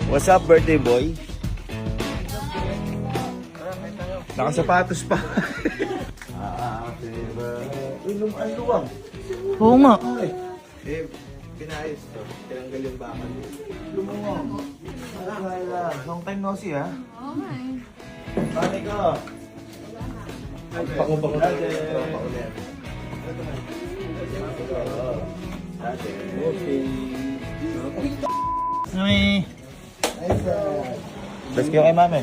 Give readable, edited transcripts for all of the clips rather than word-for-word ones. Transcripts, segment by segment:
What's up, birthday boy? Nakasapatos pa. Ilong ang luwang. Oo nga. Eh, pinayos to. Tinanggal yung bakal. Lumuwang. Long time no see, ha? Oo nga eh. Pare ko. Pako-pako dati. Okay. May... Best kayo kay mami.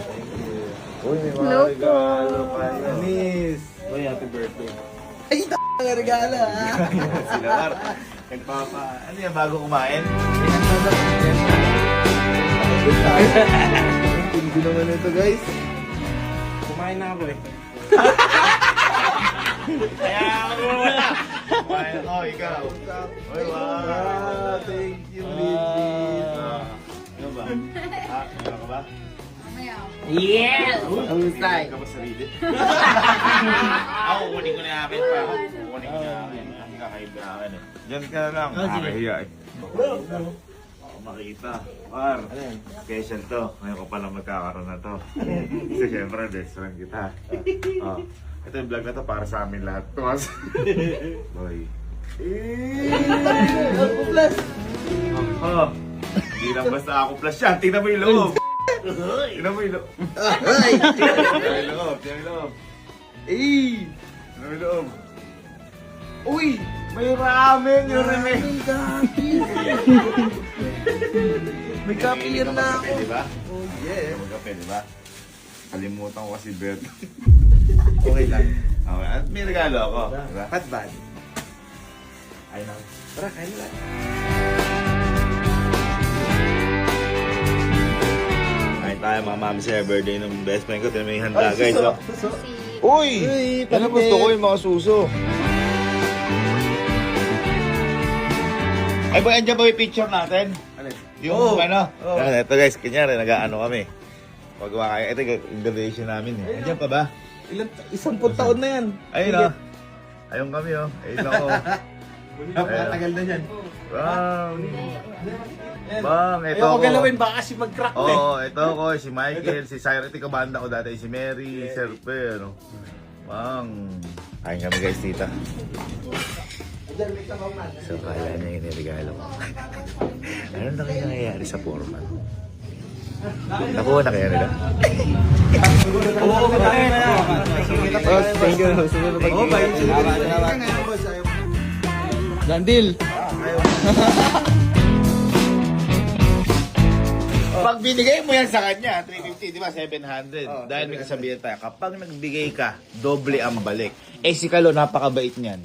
Uy, may mga Hello po. regalo pa yan. Miss. Uy, happy birthday. Ay, ang regalo ha. Sila Mar. Nagpapa. Ano yan, bago kumain? Hindi naman ito, guys. Kumain na ako eh. Kaya ako wala. Kumain ako, ikaw. Uy, wow. Thank you, Lidis. Ano ba? Ano ka ba? Mamaya ako. Yes! Ang style. Ka ba sa Lidis? Ako, kukunin ko na yung akin pa. Kukunin ko na yung akin. Kasi kakaiba akin eh. Diyan ka na lang. Nakahiya eh. Ako makita. Par, special to. Ngayon ko pala magkakaroon na to. Kasi syempre, best friend kita. Oh. Ito yung vlog na to para sa amin lahat. Tumas. Boy. Oh. Hindi lang basta ako plus yan. Tingnan mo yung loob. Tingnan mo yung loob. Tingnan mo yung loob. Tingnan mo yung loob. Tingnan mo yung loob. Uy! May ramen! Yung ramen! May kapir na ako. Diba? Oh yeah. Magkape, diba? Kalimutan ko kasi Bert. Okay lang. Okay, at may regalo ako. Diba? Not bad. Ay na. Tara, kain na lang. Kain tayo mga mami sa birthday ng best friend ko. Tignan mo yung handa guys. suso. Oh. Suso. Uy! Uy, Ano gusto ko yung mga suso? Ay boy, andyan ba yung picture natin? Alin? Yung Oo. ano? Oo. Yan, ito guys, kanyari nag-ano kami. Pagawa kayo. Ito yung graduation namin eh. Andyan pa ba? Isang taon na yan. Ayun o. Ayun kami o. Ayun ako. Napakatagal na yan. Bang! Bang! Ito Ayoko ako. galawin, baka kasi mag-crack na eh. Oo, ito ako. Si Michael, si Cyrus. Ito kabanda ko dati. Si Mary, si Serpe. Ano. Bang! Kain kami guys, tita. So, kala niya yung niregalo ko. Ano na kayo nangyayari sa foreman? Nakuha na kaya nila? Oo, kakain na. Thank you. Oo, bye. Dandil. Pag binigay mo yan sa kanya, 350, di ba? 700. Dahil may kasabihan tayo, kapag nagbigay ka, doble ang balik. Eh si Kalo, napakabait niyan.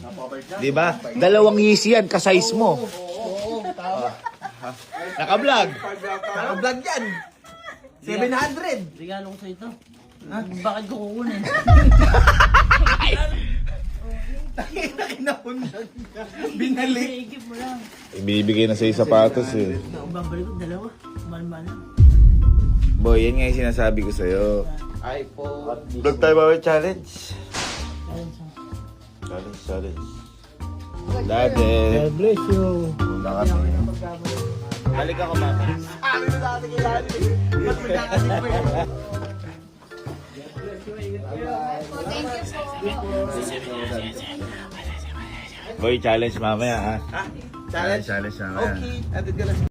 Di ba? Dalawang yeast yan, ka-size mo. Naka-vlog. Naka-vlog yan. 700. Regalo ko sa ito. Bakit ko kukunin? Kinahundan ka. Binalik. Iigip mo lang. Ibibigay na sa'yo sapatos eh. Babalik ko dalawa. Mahal-mahal lang. Boy, yan nga yung sinasabi ko sa'yo. iPhone. Vlog tayo ba with challenge? Ayun sa... Challenge. Dati. God bless you. Una kami. Balik ako, mami. Ano na dati kay Lani? Ba't magkakasip mo yun? Thank you po. Boy, challenge mamaya ha. Challenge? Challenge mamaya. Okay. Added ka lang.